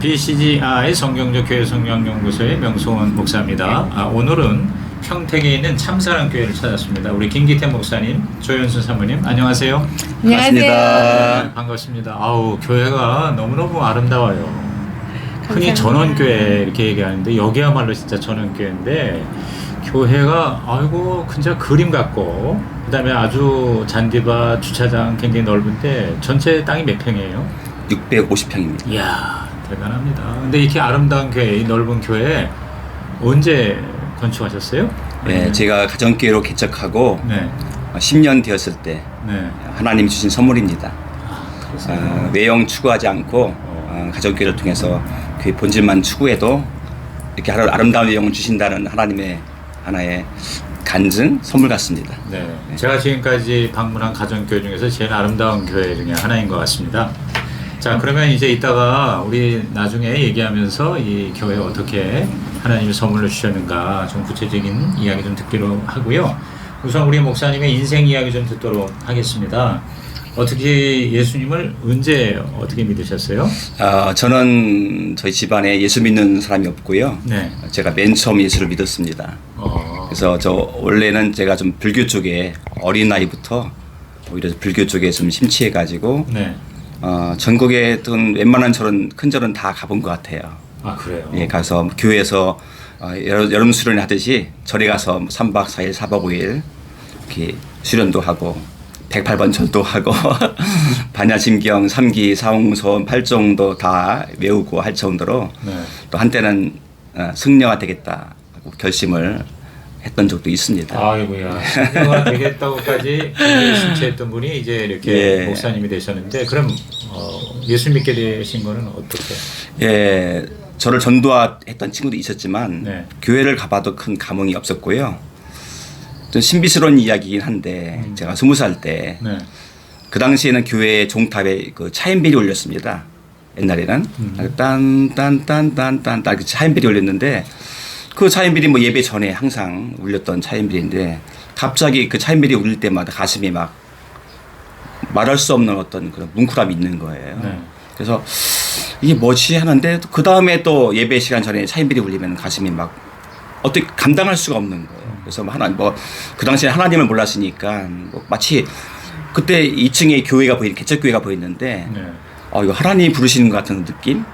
BCGI 성경적 교회 성경연구소의 명성원 목사입니다. 오늘은 평택에 있는 참사랑교회를 찾았습니다. 우리 김기태 목사님, 조현순 사모님, 안녕하세요. 안녕하세요. 네, 반갑습니다. 아우, 교회가 너무너무 아름다워요. 흔히 감사합니다. 전원교회 이렇게 얘기하는데 여기야말로 진짜 전원교회인데 교회가 아이고 진짜 그림 같고 그다음에 아주 잔디밭 주차장 굉장히 넓은데 전체 땅이 몇 평이에요? 650평입니다. 이야 대단합니다. 근데 이렇게 아름다운 교회, 이 넓은 교회 언제 건축하셨어요? 네, 제가 가정교회로 개척하고 네. 10년 되었을 때 네. 하나님이 주신 선물입니다. 그래서 외형 추구하지 않고 가정교회를 통해서 교회 본질만 추구해도 이렇게 아름다운 외형을 주신다는 하나님의 하나의 간증, 선물 같습니다. 네. 제가 지금까지 방문한 가정교회 중에서 제일 아름다운 교회 중에 하나인 것 같습니다. 자, 그러면 이제 이따가 우리 나중에 얘기하면서 이 교회에 어떻게 하나님이 선물을 주셨는가 좀 구체적인 이야기 좀 듣기로 하고요. 우선 우리 목사님의 인생 이야기 좀 듣도록 하겠습니다. 어떻게 예수님을 언제 어떻게 믿으셨어요? 저는 저희 집안에 예수 믿는 사람이 없고요. 네. 제가 맨 처음 예수를 믿었습니다. 그래서 저 원래는 제가 좀 불교 쪽에 어린 나이부터 오히려 불교 쪽에 좀 심취해가지고 네. 전국에 있던 웬만한 절은 큰 절은 다 가본 것 같아요. 아, 그래요? 예, 가서 교회에서 여름 수련회 하듯이 절에 가서 3박 4일, 4박 5일 이렇게 수련도 하고 108번 절도 하고 반야심경, 3기, 사홍선, 8종도 다 외우고 할 정도로 네. 또 한때는 승려가 되겠다 하고 결심을 했던 적도 있습니다. 아이고야, 승려가 되겠다고까지 심취했던 분이 이제 이렇게 예. 목사님이 되셨는데, 그럼 예수 믿게 되신 거는 어떻게? 예, 저를 전도했던 친구도 있었지만 네. 교회를 가봐도 큰 감흥이 없었고요. 좀 신비스러운 이야기이긴 한데 제가 20살 때 네. 그 당시에는 교회 종탑에 그 차인벨이 올렸습니다. 옛날에는 딴딴딴딴딴딴 그 차인벨이 올렸는데 그 차인벨이 뭐 예배 전에 항상 울렸던 차인벨인데 갑자기 그 차인벨이 울릴 때마다 가슴이 막 말할 수 없는 어떤 그런 뭉클함이 있는 거예요. 네. 그래서 이게 뭐지 하는데 그 다음에 또 예배 시간 전에 차인벨이 울리면 가슴이 막 어떻게 감당할 수가 없는 거예요. 그래서 그 당시에 하나님을 몰랐으니까 마치 그때 2층에 교회가 개척교회가 보였는데 네. 이거 하나님 부르시는 것 같은 느낌.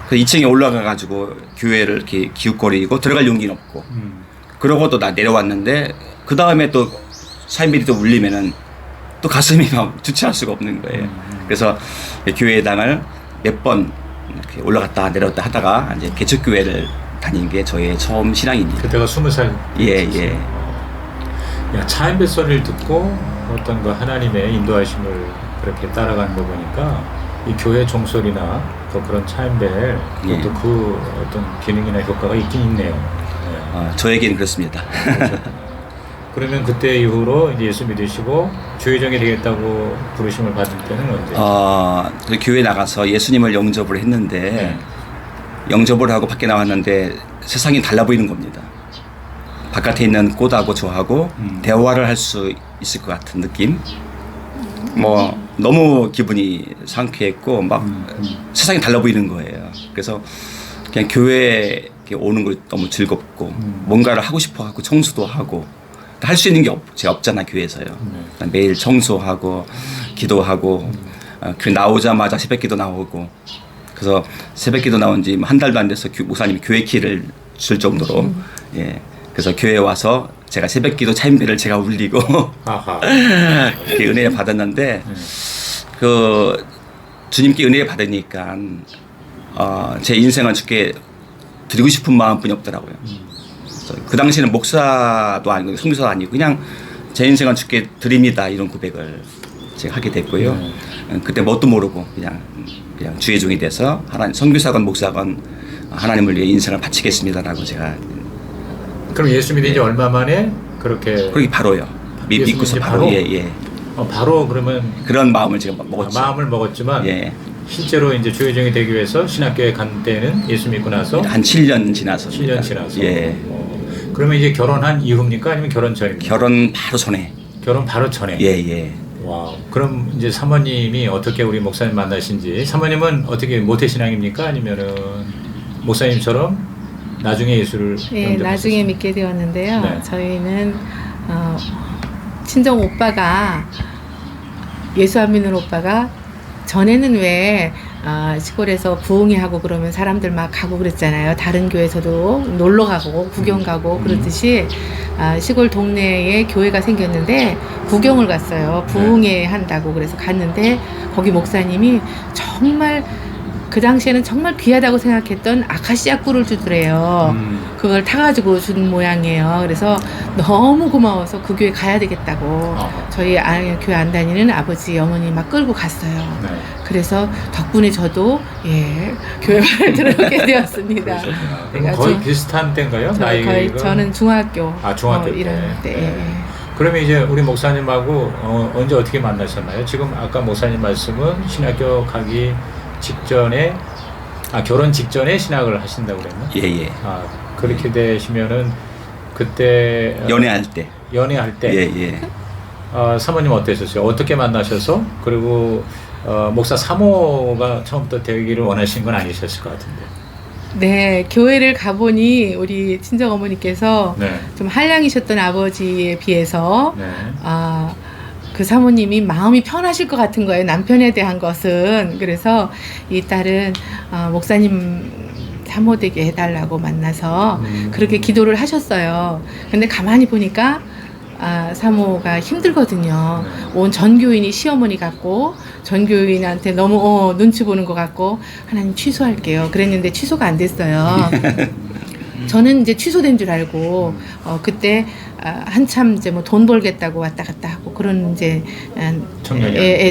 그래서 2층에 올라가 가지고 교회를 이렇게 기웃거리고 들어갈 용기는 없고 그러고 또 나 내려왔는데 그 다음에 또 차인벨이 또 울리면은 또 가슴이 막 주체할 수가 없는 거예요. 그래서 교회당을 몇 번 이렇게 올라갔다 내려왔다 하다가 이제 개척교회를 다닌 게 저의 처음 신앙입니다. 그때가 20살. 예. 야, 차인벨 소리를 듣고 어떤 그 하나님의 인도하심을 그렇게 따라가는 거 보니까 이 교회 종소리나 또 그런 차인벨 그것도 예. 그 어떤 기능이나 효과가 있긴 있네요. 네. 저에게는 그렇습니다. 그러면 그때 이후로 이제 예수 믿으시고 주의종이 되겠다고 부르심을 받을 때는 언제? 그 교회 나가서 예수님을 영접을 했는데 네. 영접을 하고 밖에 나왔는데 세상이 달라 보이는 겁니다. 바깥에 있는 꽃하고 저하고 대화를 할 수 있을 것 같은 느낌. 뭐 너무 기분이 상쾌했고 막 세상이 달라 보이는 거예요. 그래서 그냥 교회에 오는 거 너무 즐겁고 뭔가를 하고 싶어하고 청소도 하고 할 수 있는 게 제가 없잖아 교회에서요. 매일 청소하고 기도하고 그 나오자마자 새벽기도 나오고 그래서 새벽기도 나온 지 한 달도 안 돼서 목사님이 교회 키를 줄 정도로 예 그래서 교회에 와서 제가 새벽기도 차인벨을 제가 울리고 그렇게 은혜를 받았는데 그 주님께 은혜를 받으니까 제 인생을 주께 드리고 싶은 마음뿐이 없더라고요. 그 당시에는 목사도 아니고 선교사도 아니고 그냥 제 인생은 주께 드립니다 이런 고백을 제가 하게 됐고요. 그때 뭣도 모르고 그냥 주의 종이 돼서 선교사건 목사건 하나님을 위해 인생을 바치겠습니다라고 제가. 그럼 예수 믿은 지 얼마 만에 그렇게? 그렇게 바로요. 믿고서 바로 예. 바로 그러면 그런 마음을 제가 먹었죠. 마음을 먹었지만 예. 실제로 이제 주의종이 되기 위해서 신학교에 간 때는 예수 믿고 나서 한 7년 지나서. 7년 지나서. 예. 그러면 이제 결혼한 이후입니까 아니면 결혼 전입니까? 결혼 바로 전에. 결혼 바로 전에. 예. 와, 그럼 이제 사모님이 어떻게 우리 목사님 만나신지, 사모님은 어떻게 모태신앙입니까? 아니면은 목사님처럼 나중에 예수를 예, 영접하셨어요? 나중에 믿게 되었는데요. 네. 저희는 친정 오빠가 예수 안 믿는 오빠가 전에는 왜 시골에서 부흥회 하고 그러면 사람들 막 가고 그랬잖아요. 다른 교회에서도 놀러 가고 구경 가고 그러듯이 시골 동네에 교회가 생겼는데 구경을 갔어요. 부흥회 한다고 그래서 갔는데 거기 목사님이 정말 그 당시에는 정말 귀하다고 생각했던 아카시아 꿀을 주더래요. 그걸 타가지고 준 모양이에요. 그래서 너무 고마워서 그 교회 가야 되겠다고 저희 교회 안 다니는 아버지 어머니 막 끌고 갔어요. 네. 그래서 덕분에 저도 교회를 들어오게 되었습니다. 그러셨구나. 그럼 내가 거의 비슷한 때인가요? 나이가? 저는 중학교 중학교 때. 1학년 때. 네. 그러면 이제 우리 목사님하고 언제 어떻게 만나셨나요? 지금 아까 목사님 말씀은 신학교 가기 직전에 결혼 직전에 신학을 하신다고 그랬나? 예예. 그렇게 되시면은 그때 연애할 때. 연애할 때 예예. 사모님 어떠셨어요? 어떻게 만나셔서 그리고 목사 사모가 처음부터 되기를 원하신 건 아니셨을 것 같은데. 네, 교회를 가보니 우리 친정 어머니께서 네. 좀 한량이셨던 아버지에 비해서 네. 그 사모님이 마음이 편하실 것 같은 거예요. 남편에 대한 것은. 그래서 이 딸은 목사님 사모되게 해달라고 만나서 그렇게 기도를 하셨어요. 근데 가만히 보니까 사모가 힘들거든요. 온 전교인이 시어머니 같고 전교인한테 너무 눈치 보는 것 같고 하나님 취소할게요. 그랬는데 취소가 안 됐어요. 저는 이제 취소된 줄 알고 그때 한참 이제 뭐 돈 벌겠다고 왔다 갔다 하고 그런 이제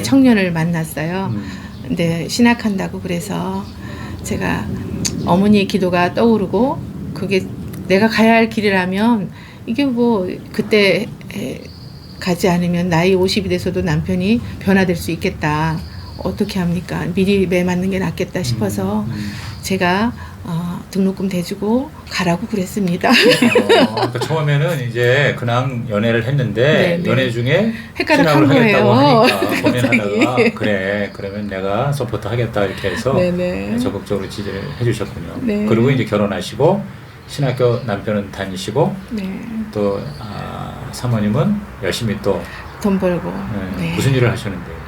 청년을 만났어요. 근데 신학한다고 그래서 제가 어머니의 기도가 떠오르고 그게 내가 가야 할 길이라면 이게 뭐 그때 가지 않으면 나이 50이 돼서도 남편이 변화될 수 있겠다. 어떻게 합니까? 미리 매 맞는 게 낫겠다 싶어서 제가 등록금 대주고 가라고 그랬습니다. 그러니까 처음에는 이제 그냥 연애를 했는데 네. 연애 중에 헷갈려 신학을 한 하겠다고 거예요. 하니까 고민하다가 갑자기. 그래 그러면 내가 서포트 하겠다 이렇게 해서 네네. 적극적으로 지지를 해주셨군요. 네. 그리고 이제 결혼하시고 신학교 남편은 다니시고 네. 또 사모님은 열심히 또 돈 벌고. 네. 무슨 일을 하셨는데요?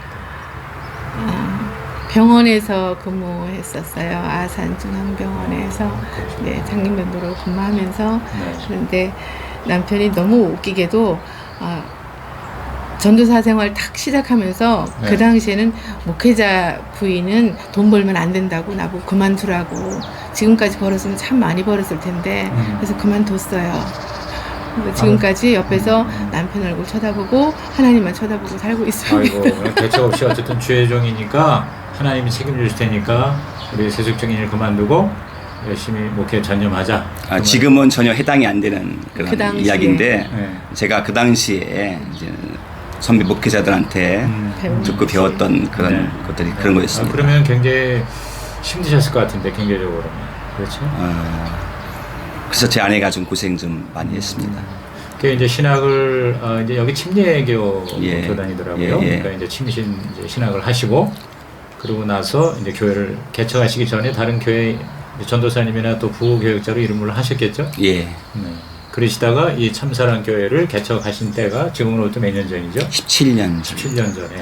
병원에서 근무했었어요. 아산중앙병원에서 네, 장님변도로 근무하면서 네. 그런데 남편이 너무 웃기게도 전도사 생활 딱 시작하면서 네. 그 당시에는 목회자 부인은 돈 벌면 안 된다고 나보고 그만두라고 지금까지 벌었으면 참 많이 벌었을 텐데 그래서 그만뒀어요. 근데 지금까지 옆에서 남편 얼굴 쳐다보고 하나님만 쳐다보고 살고 있습니다. 아이고 대책 없이 어쨌든 주의 종이니까 하나님이 책임질 테니까 우리 세속적인 일 그만두고 열심히 목회에 전념하자. 지금은 전혀 해당이 안 되는 그런 그 당시에. 이야기인데 네. 제가 그 당시에 이제 선배 목회자들한테 듣고 배웠던 그런 네. 것들이 그런 거였습니다. 그러면 굉장히 힘드셨을 것 같은데 경제적으로는 그렇죠? 그래서 제 아내가 좀 고생 좀 많이 했습니다. 그 이제 신학을 이제 여기 침례교 교단이더라고요. 예. 그러니까 이제 이제 신학을 하시고 그러고 나서 이제 교회를 개척하시기 전에 다른 교회 전도사님이나 또 부교역자로 이름을 하셨겠죠? 예. 네. 그러시다가 이 참사랑 교회를 개척하신 때가 지금으로부터 몇 년 전이죠? 17년. 17년 전에.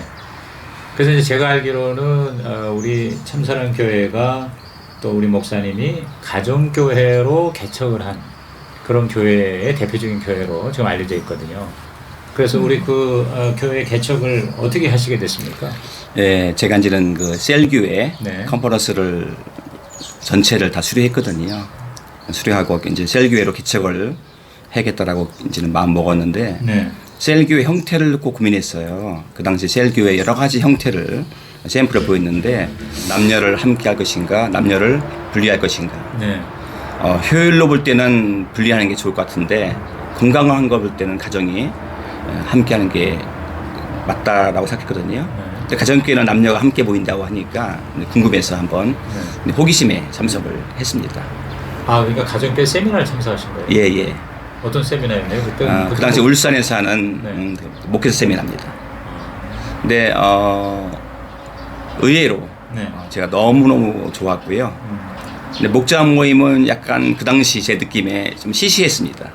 그래서 이제 제가 알기로는 우리 참사랑 교회가 또 우리 목사님이 가정교회로 개척을 한 그런 교회의 대표적인 교회로 지금 알려져 있거든요. 그래서 우리 그 교회 개척을 어떻게 하시게 됐습니까? 예, 제가 이제는 그 셀교회 네. 컨퍼런스를 전체를 다 수료했거든요. 수료하고 이제 셀교회로 개척을 해야겠다라고 이제는 마음 먹었는데 네. 셀교회 형태를 놓고 고민했어요. 그 당시 셀교회 여러 가지 형태를 샘플을 보였는데 남녀를 함께 할 것인가, 남녀를 분리할 것인가. 네. 효율로 볼 때는 분리하는 게 좋을 것 같은데 건강한 거 볼 때는 가정이 함께 하는 게 맞다라고 생각했거든요. 근데 가정교회는 남녀가 함께 보인다고 하니까 궁금해서 한번 호기심에 참석을 했습니다. 그러니까 가정교회 세미나를 참석하신 거예요? 예, 예. 어떤 세미나였나요? 그 당시 울산에서 하는 네. 목회자 세미나입니다. 근데 의외로 네. 제가 너무너무 좋았고요. 근데 목자 모임은 약간 그 당시 제 느낌에 좀 시시했습니다.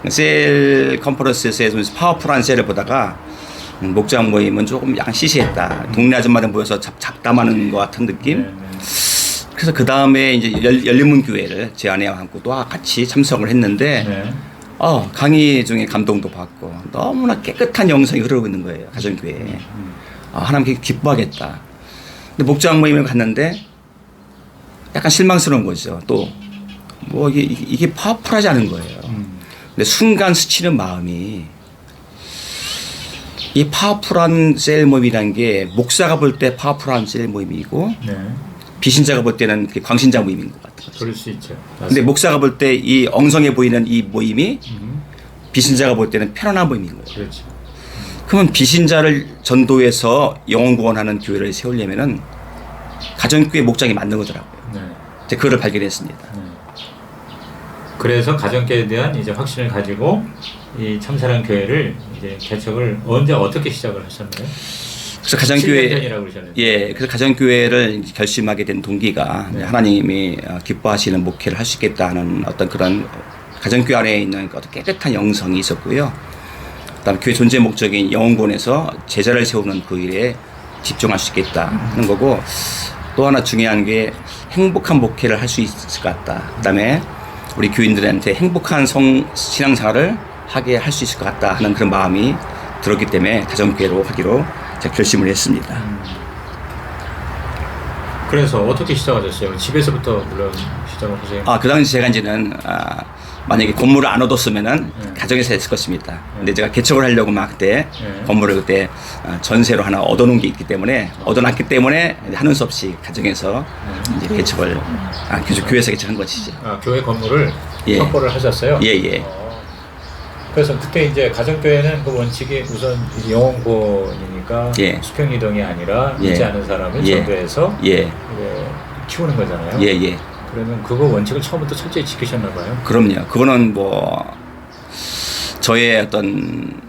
셀 컨퍼런스에서 좀 파워풀한 셀을 보다가 목자 모임은 조금 약간 시시했다. 동네 아줌마들 모여서 잡담하는 것 같은 느낌. 네, 네. 그래서 그 다음에 이제 열린문 교회를 제 아내와 함께 또 같이 참석을 했는데 네. 강의 중에 감동도 받고 너무나 깨끗한 영성이 흐르고 있는 거예요. 가정교회에. 하나님 기뻐하겠다. 근데 목장 모임을 갔는데 약간 실망스러운 거죠. 또 뭐 이게 파워풀하지 않은 거예요. 근데 순간 스치는 마음이 이 파워풀한 셀 모임이라는 게 목사가 볼 때 파워풀한 셀 모임이고 네. 비신자가 볼 때는 광신자 모임인 것 같아요. 그럴 수 있죠. 근데 목사가 볼 때 이 엉성해 보이는 이 모임이 비신자가 볼 때는 편안한 모임인 거예요. 그렇죠. 그러면 비신자를 전도해서 영혼 구원하는 교회를 세우려면은 가정교회 목장이 맞는 거더라고요. 네. 제가 그거를 발견했습니다. 네. 그래서 가정교회에 대한 이제 확신을 가지고 이 참사랑 교회를 이제 개척을 언제 어떻게 시작을 하셨나요? 그래서 7년 가정교회 전이라고 그러셨는데. 예, 그래서 가정교회를 결심하게 된 동기가 네. 하나님이 기뻐하시는 목회를 할 수 있겠다는 어떤 그런 가정교회 안에 있는 어떤 깨끗한 영성이 있었고요. 그다음 교회 존재 목적인 영혼권에서 제자를 세우는 그 일에 집중할 수 있겠다는 거고, 또 하나 중요한 게 행복한 목회를 할 수 있을 것 같다. 그다음에 우리 교인들한테 행복한 신앙생활을 하게 할 수 있을 것 같다 하는 그런 마음이 들었기 때문에 가정교회로 하기로 제가 결심을 했습니다. 그래서 어떻게 시작하셨어요? 집에서부터 물론 시작을 하세요. 그 당시 제가 이제는 만약에 건물을 안 얻었으면은 가정에서 했을 것입니다. 근데 제가 개척을 하려고 막 그때 건물을 그때 전세로 하나 얻어놓은 게 있기 때문에 얻어놨기 때문에 하는 수 없이 가정에서 이제 개척을 교회에서 개척한 것이죠. 교회 건물을 예. 확보를 하셨어요? 예. 그래서 그때 이제 가정교회는 그 원칙이 우선 영혼권이니까 예. 수평 이동이 아니라 예. 믿지 않은 사람을 예. 전도해서 예. 이제 키우는 거잖아요. 예. 그러면 그거 원칙을 처음부터 철저히 지키셨나 봐요. 그럼요. 그거는 뭐 저의 어떤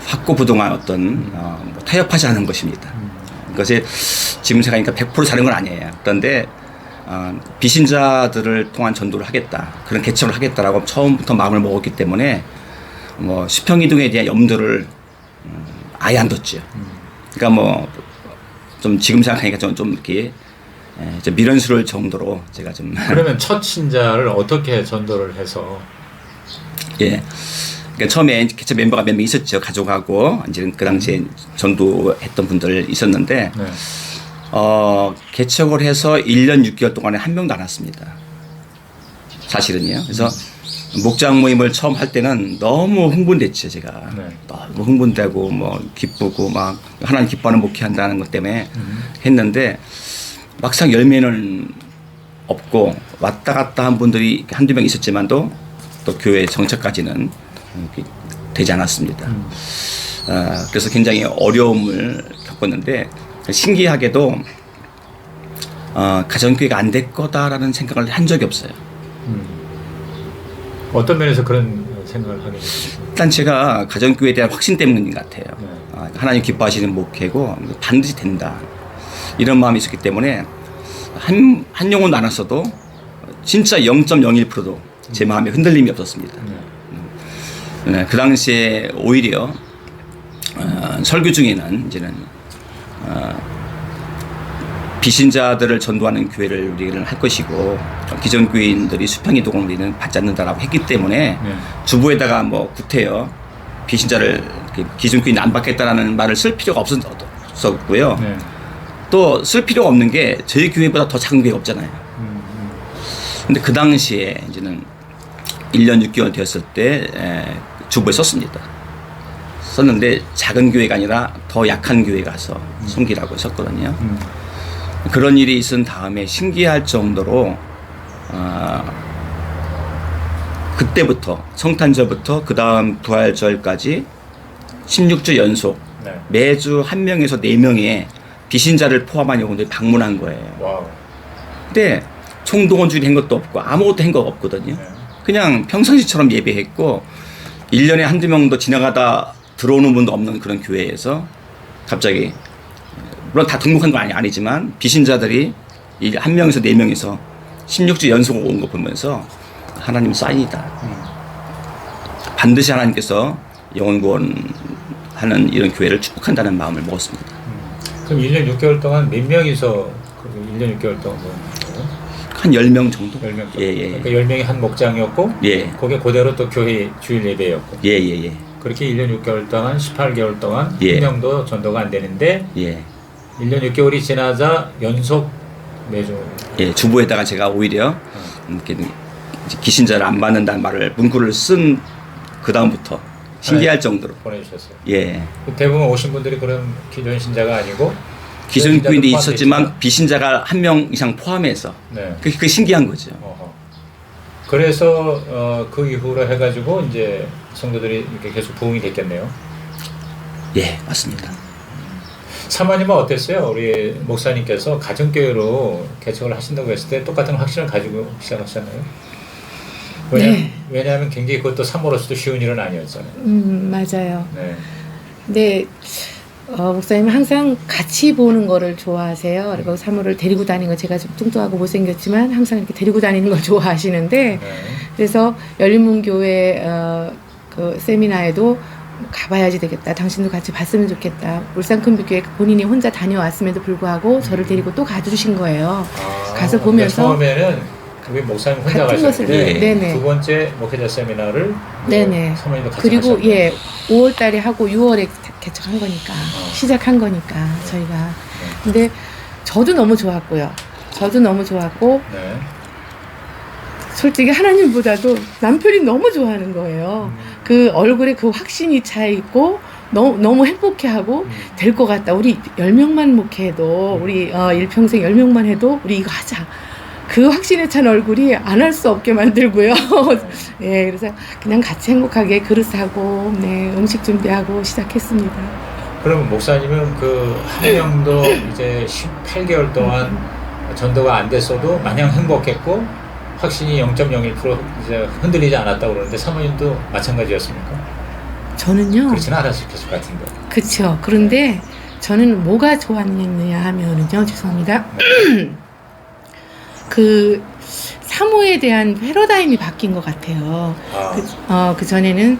확고부동한 어떤 뭐 타협하지 않은 것입니다. 그것이 지금 생각하니까 100% 다른 건 아니에요. 그런데 비신자들을 통한 전도를 하겠다, 그런 개척을 하겠다라고 처음부터 마음을 먹었기 때문에 뭐 수평이동에 대한 염두를 아예 안 뒀죠. 그러니까 뭐 좀 지금 생각하니까 좀 이렇게 좀 미련스러울 정도로 제가 좀 그러면 첫 신자를 어떻게 전도를 해서? 예. 그러니까 처음에 개척 멤버가 몇 명 있었죠. 가족하고 이제 그 당시에 전도했던 분들 있었는데 네. 개척을 해서 1년 6개월 동안에 한 명도 안 왔습니다. 사실은요. 그래서 목장 모임을 처음 할 때는 너무 흥분됐죠, 제가. 네. 너무 흥분되고 뭐 기쁘고 막 하나님 기뻐하는 목회한다는 것 때문에 했는데 막상 열매는 없고 왔다 갔다 한 분들이 한두 명 있었지만도 또 교회 정착까지는 되지 않았습니다. 그래서 굉장히 어려움을 겪었는데 신기하게도 가정교회가 안 될 거다라는 생각을 한 적이 없어요. 어떤 면에서 그런 생각을 하게 됐어요? 일단 제가 가정교회에 대한 확신 때문인 것 같아요. 네. 하나님 기뻐하시는 목회고 반드시 된다, 이런 마음이 있었기 때문에 한 영혼 나눴어도 진짜 0.01%도 제 마음에 흔들림이 없었습니다. 네, 그 당시에 오히려 설교 중에는 이제는 비신자들을 전도하는 교회를 우리는 할 것이고 기존 교인들이 수평이동을 우리는 받지 않는다라고 했기 때문에 네. 주부에다가 뭐 구태여 비신자를 기존 교인 안 받겠다라는 말을 쓸 필요가 없었고요. 네. 또 쓸 필요가 없는 게 저희 교회보다 더 작은 교회가 없잖아요. 근데 그 당시에 이제는 1년 6개월 되었을 때 주부에 썼습니다. 썼는데 작은 교회가 아니라 더 약한 교회 가서 섬기라고 썼거든요. 그런 일이 있은 다음에 신기할 정도로 그때부터 성탄절부터 그 다음 부활절까지 16주 연속 네. 매주 1명에서 4명의 비신자를 포함한 영혼들이 방문한 거예요. 와우. 근데 총동원주의 한 것도 없고 아무것도 한 거 없거든요. 네. 그냥 평상시처럼 예배했고 1년에 한두 명도 지나가다 들어오는 분도 없는 그런 교회에서 갑자기 물론 다 등록한 건 아니지만 비신자들이 이 한 명에서 네 명이서 16주 연속 온 거 보면서 하나님 사인이다. 반드시 하나님께서 영혼 구원하는 이런 교회를 축복한다는 마음을 먹었습니다. 그럼 1년 6개월 동안 몇 명이서 1년 6개월 동안 한 10명 정도? 10명 정도. 예. 그러니까 10명이 한 목장이었고 예. 거기에 그대로 또 교회 주일 예배였고. 예. 그렇게 1년 6개월 동안 18개월 동안 예. 한 명도 전도가 안 되는데 예. 1년 6개월이 지나자 연속 매주 예, 주보에다가 제가 오히려 이렇게 기신자를 안 받는다는 말을 문구를 쓴 그 다음부터 신기할 정도로. 보내주셨어요. 예. 대부분 오신 분들이 그런 기존 신자가 아니고 기존교인도 신자도 있었지만 포함되어 비신자가 한 명 이상 포함해서 네. 그게 신기한 거죠. 그래서 그 이후로 해가지고 이제 성도들이 이렇게 계속 부흥이 됐겠네요. 예, 맞습니다. 사모님은 어땠어요? 우리 목사님께서 가정교회로 개척을 하신다고 했을 때 똑같은 확신을 가지고 시작하셨나요? 왜냐하면 굉장히 그것도 사모로서도 쉬운 일은 아니었잖아요. 맞아요. 네. 근데 목사님은 항상 같이 보는 거를 좋아하세요. 그리고 사모를 데리고 다니는 거 제가 좀 뚱뚱하고 못생겼지만 항상 이렇게 데리고 다니는 걸 좋아하시는데 네. 그래서 열린문교회 그 세미나에도 가봐야지 되겠다. 당신도 같이 봤으면 좋겠다. 울산큰빛교회 본인이 혼자 다녀왔음에도 불구하고 저를 데리고 또 가주신 거예요. 가서 보면서 처음에는 우리 목사님 혼자 같은 것을 가셨는데 네네. 두 번째 목회자 세미나를 네네. 사모님도 같이 그리고 가셨네요. 예 5월달에 하고 6월에 개척한 거니까 시작한 거니까 저희가 근데 저도 너무 좋았고요. 저도 너무 좋았고 네. 솔직히 하나님보다도 남편이 너무 좋아하는 거예요. 그 얼굴에 그 확신이 차 있고 너무 행복해하고 될 것 같다. 우리 10명만 목회해도 우리 일평생 10명만 해도 우리 이거 하자. 그 확신에 찬 얼굴이 안 할 수 없게 만들고요. 예, 그래서 그냥 같이 행복하게 그릇하고 네, 음식 준비하고 시작했습니다. 그럼 목사님은 그 한 명도 이제 18개월 동안 전도가 안 됐어도 마냥 행복했고 확신이 0.01% 이제 흔들리지 않았다고 그러는데 사모님도 마찬가지였습니까? 저는요. 그렇지는 않았을 것 같은데. 그렇죠. 그런데 저는 뭐가 좋았느냐 하면은요. 죄송합니다. 그 사모에 대한 패러다임이 바뀐 것 같아요. 그 전에는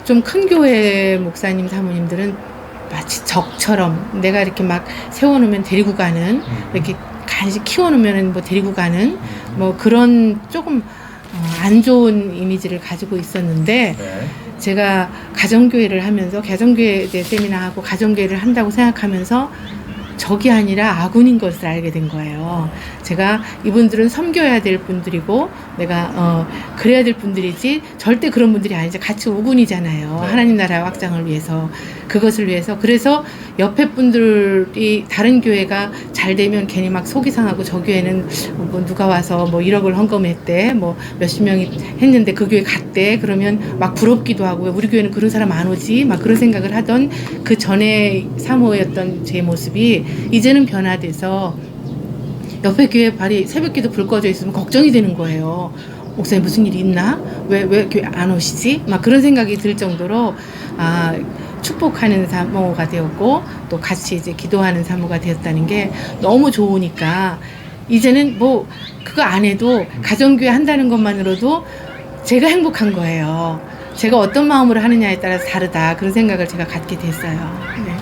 좀 큰 교회 목사님 사모님들은 마치 적처럼 내가 이렇게 막 세워놓으면 데리고 가는 이렇게 간식 키워놓으면 뭐 데리고 가는 뭐 그런 조금 안 좋은 이미지를 가지고 있었는데 네. 제가 가정교회를 하면서 가정교회 세미나하고 가정교회를 한다고 생각하면서 적이 아니라 아군인 것을 알게 된 거예요. 제가 이분들은 섬겨야 될 분들이고 내가 그래야 될 분들이지 절대 그런 분들이 아니죠. 같이 오군이잖아요. 네. 하나님 나라 확장을 위해서 그것을 위해서 그래서 옆에 분들이 다른 교회가 잘 되면 괜히 막 속이 상하고 저 교회는 뭐 누가 와서 뭐 1억을 헌금했대 뭐 몇십 명이 했는데 그 교회 갔대 그러면 막 부럽기도 하고 우리 교회는 그런 사람 안 오지 막 그런 생각을 하던 그 전에 사모였던 제 모습이 이제는 변화돼서 옆에 교회 발이 새벽기도 불 꺼져 있으면 걱정이 되는 거예요. 목사님 무슨 일이 있나? 왜 교회 안 오시지? 막 그런 생각이 들 정도로 축복하는 사모가 되었고 또 같이 이제 기도하는 사모가 되었다는 게 너무 좋으니까 이제는 뭐 그거 안 해도 가정교회 한다는 것만으로도 제가 행복한 거예요. 제가 어떤 마음으로 하느냐에 따라서 다르다 그런 생각을 제가 갖게 됐어요. 네.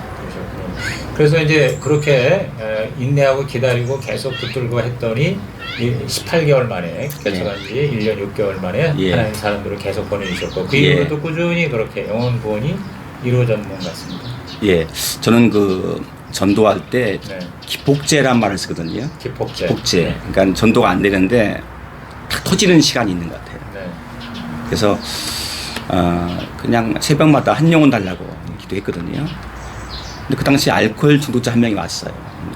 그래서 이제 그렇게 인내하고 기다리고 계속 붙들고 했더니 18개월 만에 개척한 지 1년 6개월 만에 예. 하나님 사람들을 계속 보내주셨고 그 예. 이후로도 꾸준히 그렇게 영혼 구원이 이루어졌는 것 같습니다. 예, 저는 그 전도할 때 네. 기폭제란 말을 쓰거든요. 기폭제. 기폭제. 그러니까 전도가 안 되는데 탁 터지는 시간이 있는 것 같아요. 네. 그래서 그냥 새벽마다 한 영혼 달라고 기도했거든요. 근데 그 당시 알코올 중독자 한 명이 왔어요.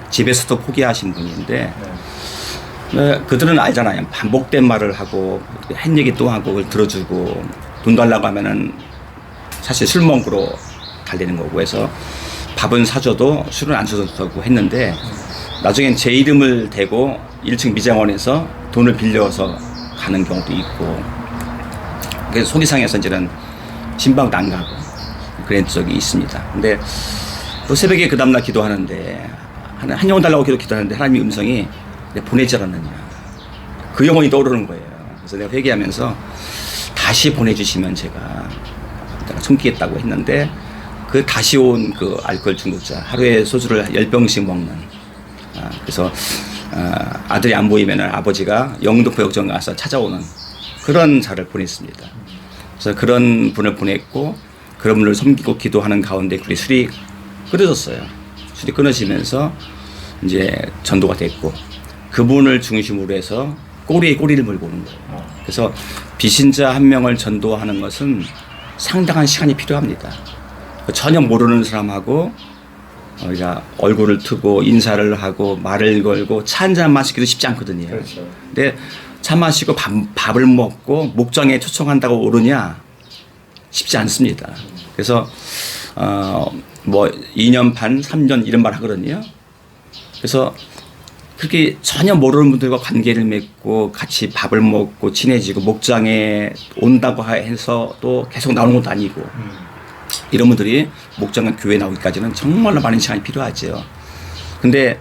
집에서도 포기하신 분인데 그들은 알잖아요. 반복된 말을 하고 한 얘기 또 하고 그걸 들어주고 돈 달라고 하면은 사실 술 먹으러 달리는 거고 해서 밥은 사줘도 술은 안 사줬다고 했는데 나중엔 제 이름을 대고 1층 미장원에서 돈을 빌려서 가는 경우도 있고 그래서 속이 상해서 이제는 신방 안 가고 그런 적이 있습니다. 근데 또 새벽에 그 다음날 기도하는데 한 영혼 달라고 기도하는데 하나님의 음성이 내가 보내지 않았느냐. 그 영혼이 떠오르는 거예요. 그래서 내가 회개하면서 다시 보내주시면 제가 숨기겠다고 했는데 그 다시 온 그 알코올 중독자 하루에 소주를 10병씩 먹는 그래서 아들이 안 보이면 아버지가 영등포 역정 가서 찾아오는 그런 자를 보냈습니다. 그래서 그런 분을 보냈고 그런 분을 섬기고 기도하는 가운데 그리 술이 끊어졌어요. 술이 끊어지면서 이제 전도가 됐고 그분을 중심으로 해서 꼬리에 꼬리를 물고 오는 거예요. 그래서 비신자 한 명을 전도하는 것은 상당한 시간이 필요합니다. 전혀 모르는 사람하고 우리가 얼굴을 트고 인사를 하고 말을 걸고 차 한 잔 마시기도 쉽지 않거든요. 그렇죠. 근데 차 마시고 밥을 먹고 목장에 초청한다고 오르냐 쉽지 않습니다. 그래서 뭐 2년 반, 3년 이런 말 하거든요. 그래서 그렇게 전혀 모르는 분들과 관계를 맺고 같이 밥을 먹고 친해지고 목장에 온다고 해서 또 계속 나오는 것도 아니고 이런 분들이 목장과 교회 나오기까지는 정말로 많은 시간이 필요하죠. 근데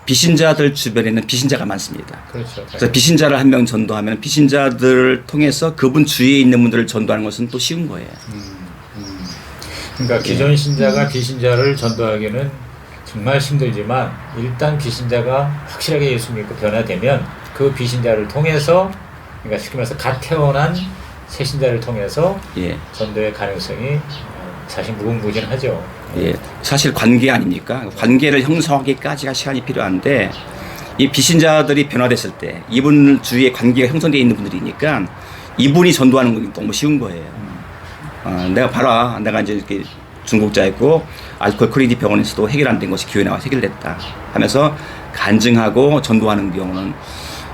비신자들 주변에는 비신자가 많습니다. 그렇죠. 그래서 비신자를 한 명 전도하면 비신자들을 통해서 그분 주위에 있는 분들을 전도하는 것은 또 쉬운 거예요. 그러니까 기존 신자가 비신자를 전도하기는 정말 힘들지만 일단 비신자가 확실하게 예수 믿고 변화되면 그 비신자를 통해서 그러니까 쉽게 말해서 갓 태어난 새 신자를 통해서 예. 전도의 가능성이 사실 무궁무진하죠. 예, 사실 관계 아닙니까? 관계를 형성하기까지가 시간이 필요한데 이 비신자들이 변화됐을 때 이분 주위에 관계가 형성되어 있는 분들이니까 이분이 전도하는 건 너무 쉬운 거예요. 내가 봐라, 내가 이제 이렇게 중국자였고 알코올 크리디 병원에서도 해결 안 된 것이 교회 나와 해결됐다 하면서 간증하고 전도하는 경우는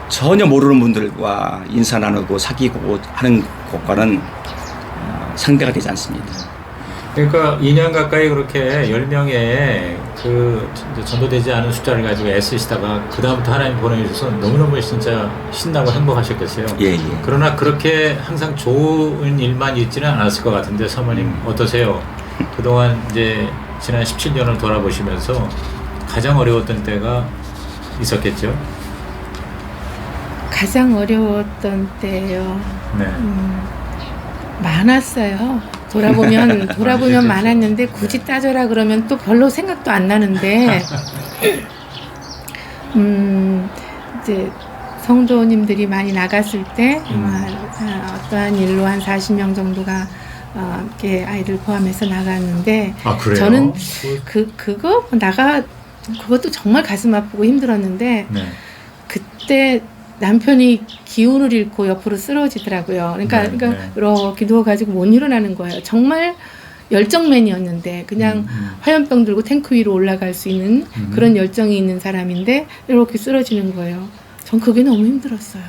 전혀 모르는 분들과 인사 나누고 사귀고 하는 것과는 상대가 되지 않습니다. 그러니까 2년 가까이 그렇게 10명의 그 전도되지 않은 숫자를 가지고 애쓰시다가 그 다음부터 하나님 보내주셔서 너무너무 진짜 신나고 행복하셨겠어요. 예. 그러나 그렇게 항상 좋은 일만 있지는 않았을 것 같은데 사모님 어떠세요? 그동안 이제 지난 17년을 돌아보시면서 가장 어려웠던 때가 있었겠죠? 가장 어려웠던 때요. 네. 많았어요. 돌아보면 많으셨겠죠. 많았는데 굳이 따져라 그러면 또 별로 생각도 안 나는데 이제 성도님들이 많이 나갔을 때 어떠한 일로 한 40명 정도가 이렇게 아이들 포함해서 나갔는데 아, 그래요? 저는 그것도 정말 가슴 아프고 힘들었는데 네. 그때 남편이 기운을 잃고 옆으로 쓰러지더라고요. 그러니까 이렇게 누워가지고 못 일어나는 거예요. 정말 열정맨이었는데 그냥 화염병 들고 탱크 위로 올라갈 수 있는 그런 열정이 있는 사람인데 이렇게 쓰러지는 거예요. 전 그게 너무 힘들었어요.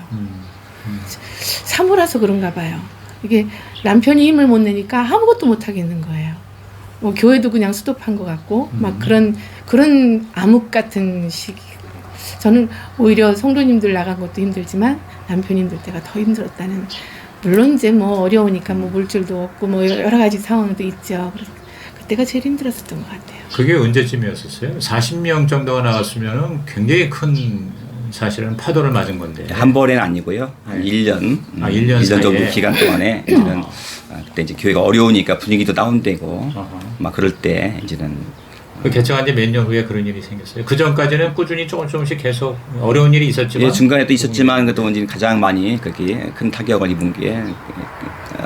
사모라서 그런가 봐요. 이게 남편이 힘을 못 내니까 아무것도 못 하겠는 거예요. 뭐 교회도 그냥 스톱한 것 같고 막 그런 암흑 같은 시기. 저는 오히려 성도님들 나간 것도 힘들지만 남편 힘들 때가 더 힘들었다는. 물론 이제 뭐 어려우니까 뭐 물줄도 없고 뭐 여러 가지 상황도 있죠. 그래서 그때가 제일 힘들었었던 것 같아요. 그게 언제쯤이었었어요? 40명 정도가 나왔으면 굉장히 큰 사실은 파도를 맞은 건데. 한 번에는 아니고요. 한 1년, 1년 정도 사이에. 기간 동안에 이제는 그때 이제 교회가 어려우니까 분위기도 다운되고 막 그럴 때 이제는 그 개척한 지 몇 년 후에 그런 일이 생겼어요. 그 전까지는 꾸준히 조금씩 계속 어려운 일이 있었지만. 예, 중간에 또 있었지만 그래도 이제 가장 많이 그렇게 큰 타격을 입은 게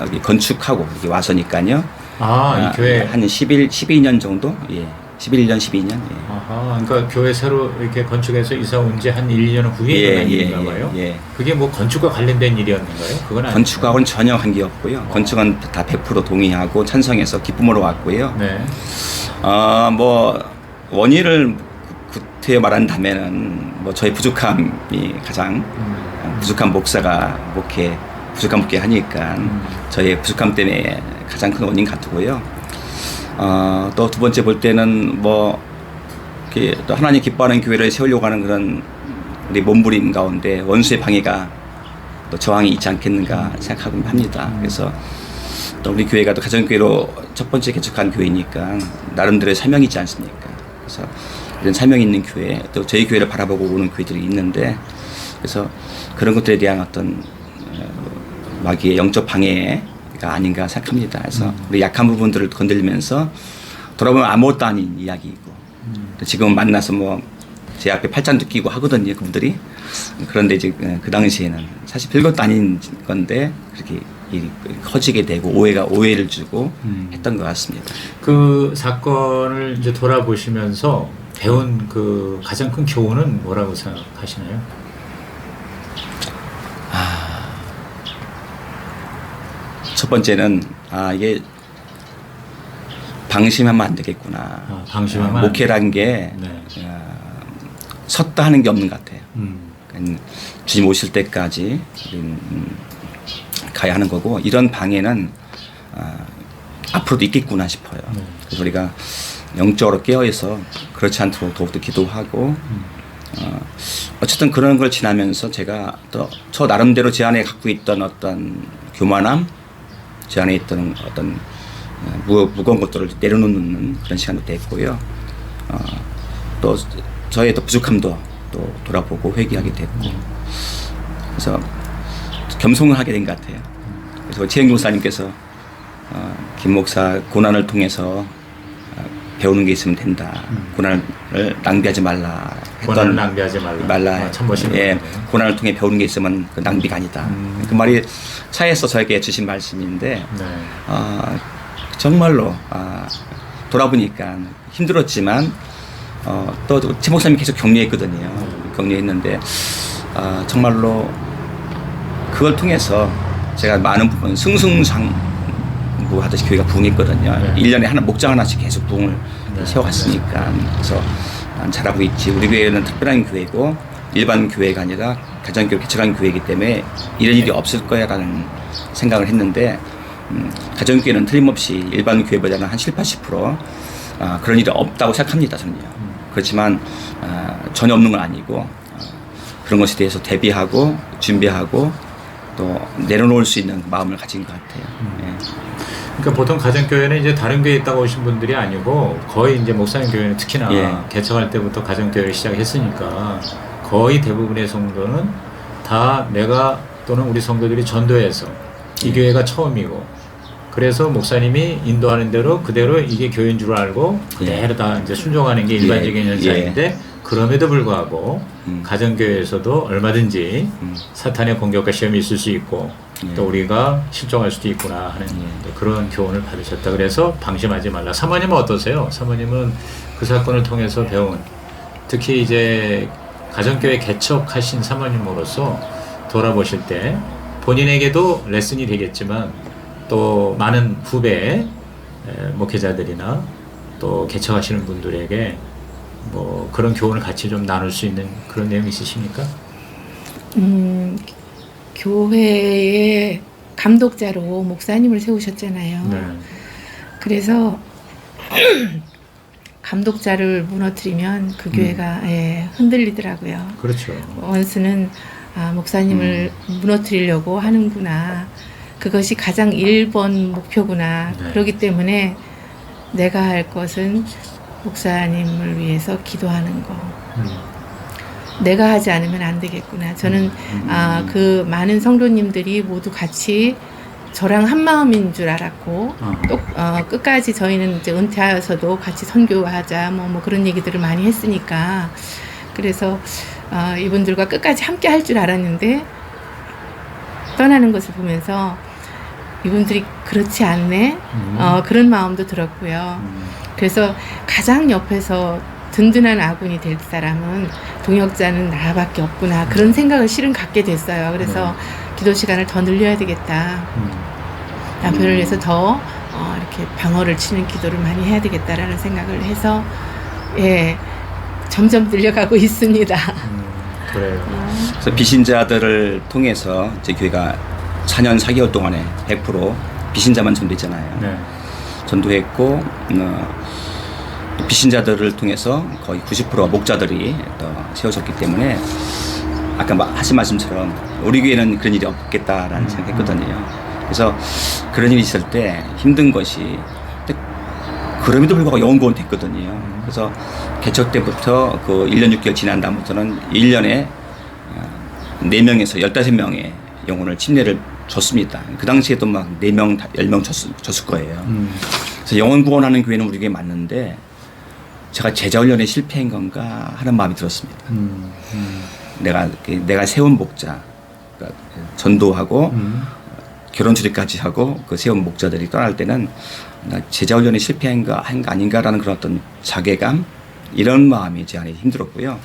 여기 건축하고 여기 와서니까요. 이 교회 한 12년 정도, 예, 11년, 12년. 예. 아하, 그러니까 교회 새로 이렇게 건축해서 이사 온 지 한 1년 후에 일어난 일인가 봐요. 예. 그게 뭐 건축과 관련된 일이었는가요? 그건 아니에요. 건축하고는 전혀 관계없고요. 건축은 다 100% 동의하고 찬성해서 기쁨으로 왔고요. 네. 뭐 원인을 구태여 말한다면은 뭐 저희 부족함이 가장 부족한 목사가 부족한 목회 하니까 저의 부족함 때문에 가장 큰 원인 같고요. 또 두 번째 볼 때는 뭐 또 하나님 기뻐하는 교회를 세우려고 하는 그런 우리 몸부림 가운데 원수의 방해가 또 저항이 있지 않겠는가 생각하곤 합니다. 그래서 또 우리 교회가 또 가정교회로 첫 번째 개척한 교회니까 나름대로의 사명이 있지 않습니까? 그래서 이런 사명 있는 교회, 또 저희 교회를 바라보고 오는 교회들이 있는데, 그래서 그런 것들에 대한 어떤 마귀의 영적 방해가 아닌가 생각합니다. 그래서 우리 약한 부분들을 건들면서 돌아보면 아무것도 아닌 이야기이고, 지금 만나서 뭐 제 앞에 팔짱도 끼고 하거든요, 그분들이. 그런데 이제 그 당시에는 사실 별것도 아닌 건데 그렇게 커지게 되고 오해를 주고 했던 것 같습니다. 그 사건을 이제 돌아보시면서 배운 그 가장 큰 교훈은 뭐라고 생각하시나요? 첫 번째는 이게 방심하면 안 되겠구나. 방심하면 안 목회라는 게 네. 섰다 하는 게 없는 것 같아요. 그러니까 주님 오실 때까지 가야 하는 거고, 이런 방해는 앞으로도 있겠구나 싶어요. 네. 그래서 우리가 영적으로 깨어있어 그렇지 않도록 더욱더 기도하고, 어쨌든 그런 걸 지나면서 제가 또 저 나름대로 제 안에 갖고 있던 어떤 교만함, 제 안에 있던 어떤 무거운 것들을 내려놓는 그런 시간도 됐고요. 또 저의 또 부족함도 또 돌아보고 회개하게 됐고, 그래서 겸손을 하게 된 것 같아요. 그래서 최영 목사님께서 김 목사 고난을 통해서 배우는 게 있으면 된다. 고난을 낭비하지 말라. 고난을 낭비하지 말라. 참 멋있는 예, 고난을 통해 배우는 게 있으면 그 낭비가 아니다. 그 말이 차에서 저에게 주신 말씀인데, 네. 정말로 돌아보니까 힘들었지만 또 최 목사님이 계속 격려했거든요. 격려했는데 정말로 그걸 통해서 제가 많은 부분 승승장구하듯이 교회가 부흥했거든요. 네. 1년에 하나 목장 하나씩 계속 부흥을 세워왔으니까. 그래서 잘하고 있지. 우리 교회는 특별한 교회고 일반 교회가 아니라 가정교회 개척한 교회이기 때문에 이런 일이 없을 거야라는 생각을 했는데, 가정교회는 틀림없이 일반 교회보다는 한 7-80% 그런 일이 없다고 생각합니다, 저는요. 그렇지만 전혀 없는 건 아니고, 그런 것에 대해서 대비하고 준비하고 또 내려놓을 수 있는 마음을 가진 것 같아요. 예. 그러니까 보통 가정교회는 이제 다른 교회에 있다가 오신 분들이 아니고 거의 이제 목사님 교회는 특히나 예. 개척할 때부터 가정교회를 시작했으니까 거의 대부분의 성도는 다 내가 또는 우리 성도들이 전도해서 이 교회가 처음이고, 그래서 목사님이 인도하는 대로 그대로 이게 교회인 줄 알고 그대로 다 이제 순종하는 게 일반적인 현상인데, 그럼에도 불구하고 가정교회에서도 얼마든지 사탄의 공격과 시험이 있을 수 있고 또 우리가 실종할 수도 있구나 하는 그런 교훈을 받으셨다. 그래서 방심하지 말라. 사모님은 어떠세요? 사모님은 그 사건을 통해서 배운, 특히 이제 가정교회 개척하신 사모님으로서 돌아보실 때 본인에게도 레슨이 되겠지만 또 많은 후배 목회자들이나 또 개척하시는 분들에게 뭐 그런 교훈을 같이 좀 나눌 수 있는 그런 내용이 있으십니까? 교회의 감독자로 목사님을 세우셨잖아요. 네. 그래서 감독자를 무너뜨리면 그 교회가 흔들리더라고요. 그렇죠. 원수는 목사님을 무너뜨리려고 하는구나. 그것이 가장 1번 목표구나. 네. 그렇기 때문에 내가 할 것은 목사님을 위해서 기도하는 거. 내가 하지 않으면 안 되겠구나. 저는 그 많은 성도님들이 모두 같이 저랑 한 마음인 줄 알았고 또 끝까지 저희는 이제 은퇴하여서도 같이 선교하자 뭐 그런 얘기들을 많이 했으니까, 그래서 이분들과 끝까지 함께 할 줄 알았는데 떠나는 것을 보면서 이분들이 그렇지 않네. 그런 마음도 들었고요. 그래서 가장 옆에서 든든한 아군이 될 사람은 동역자는 나밖에 없구나. 그런 생각을 실은 갖게 됐어요. 그래서 기도 시간을 더 늘려야 되겠다. 남편을 위해서 더 이렇게 방어를 치는 기도를 많이 해야 되겠다라는 생각을 해서 점점 늘려가고 있습니다. 그래요. 그래서 비신자들을 통해서 제 교회가 4년 4개월 동안에 100% 비신자만 전도했잖아요. 네. 전도했고 비신자들을 통해서 거의 90%가 목자들이 또 세워졌기 때문에 아까 하신 말씀처럼 우리 교회는 그런 일이 없겠다라는 생각했거든요. 그래서 그런 일이 있을 때 힘든 것이 근데 그럼에도 불구하고 영혼구원 됐거든요. 그래서 개척 때부터 그 1년 6개월 지난 다음부터는 1년에 4명에서 15명의 영혼을 침례를 줬습니다. 그 당시에도 막 4명, 10명 줬을 거예요. 그래서 영혼 구원하는 교회는 우리에게 맞는데 제가 제자 훈련에 실패한 건가 하는 마음이 들었습니다. 내가 세운 목자, 그러니까 전도하고 결혼 주례까지 하고 그 세운 목자들이 떠날 때는 나 제자 훈련에 실패한 거 아닌가라는 그런 어떤 자괴감 이런 마음이 제 안에 힘들었고요.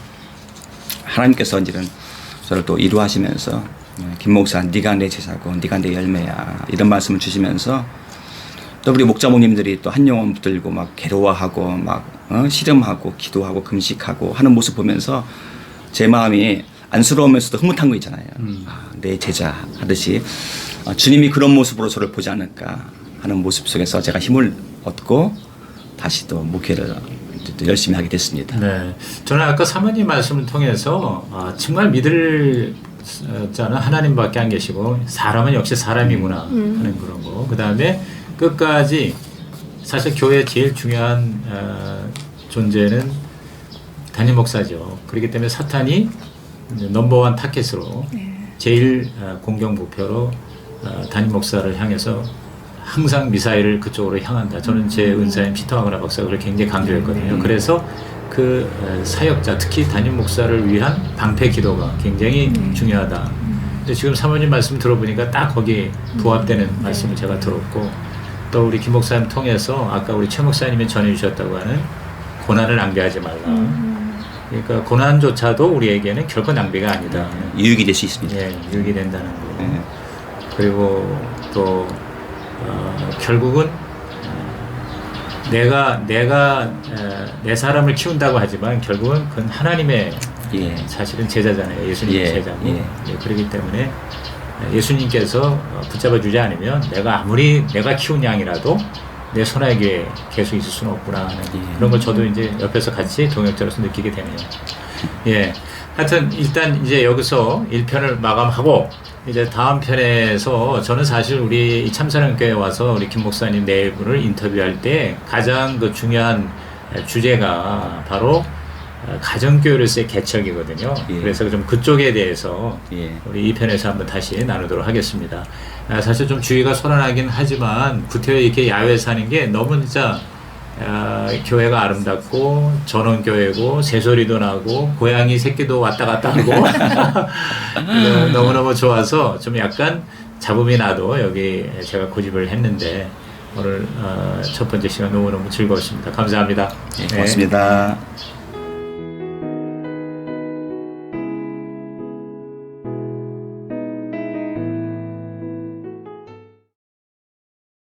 하나님께서 이제는 저를 또 이루하시면서 김 목사 네가 내 제자고 네가 내 열매야 이런 말씀을 주시면서 또 우리 목자모님들이 또 한 영혼 붙들고 막 괴로워하고 막 씨름하고 기도하고 금식하고 하는 모습 보면서 제 마음이 안쓰러우면서도 흐뭇한 거 있잖아요. 내 제자 하듯이 주님이 그런 모습으로 저를 보지 않을까 하는 모습 속에서 제가 힘을 얻고 다시 또 목회를 또 열심히 하게 됐습니다. 네, 저는 아까 사모님 말씀을 통해서 정말 믿을 자는 하나님밖에 안 계시고 사람은 역시 사람이구나 하는 그런 거. 그 다음에 끝까지 사실 교회의 제일 중요한 존재는 담임 목사죠. 그렇기 때문에 사탄이 넘버원 타켓으로 제일 공격 목표로 담임 목사를 향해서 항상 미사일을 그쪽으로 향한다. 저는 제 은사인 피터 하그라 박사가 그걸 굉장히 강조했거든요. 그래서 그 사역자, 특히 담임 목사를 위한 방패 기도가 굉장히 중요하다. 근데 지금 사모님 말씀 들어보니까 딱 거기에 부합되는 말씀을 제가 들었고 또 우리 김 목사님 통해서 아까 우리 최 목사님이 전해주셨다고 하는 고난을 낭비하지 말라. 그러니까 고난조차도 우리에게는 결코 낭비가 아니다. 유익이 될 수 있습니다. 예, 유익이 된다는 거. 그리고 또 결국은 내가 내 사람을 키운다고 하지만 결국은 그건 하나님의 사실은 제자잖아요. 예수님의 제자고. 예, 그렇기 때문에 예수님께서 붙잡아 주지 않으면 내가 아무리 내가 키운 양이라도 내 손아귀에 계속 있을 수는 없구나 하는 그런 걸 저도 이제 옆에서 같이 동역자로서 느끼게 되네요. 예. 하여튼 일단 이제 여기서 1편을 마감하고 이제 다음 편에서 저는 사실 우리 참사랑교회 와서 우리 김 목사님 네 분을 인터뷰할 때 가장 그 중요한 주제가 바로 가정교회로서의 개척이거든요. 그래서 좀 그쪽에 대해서 우리 2편에서 한번 다시 나누도록 하겠습니다. 사실 좀 주의가 소란하긴 하지만 구태여 이렇게 야외에 사는 게 너무 진짜 교회가 아름답고 전원교회고 새소리도 나고 고양이 새끼도 왔다 갔다 하고 너무너무 좋아서 좀 약간 잡음이 나도 여기 제가 고집을 했는데 오늘 첫 번째 시간 너무너무 즐거웠습니다. 감사합니다. 고맙습니다.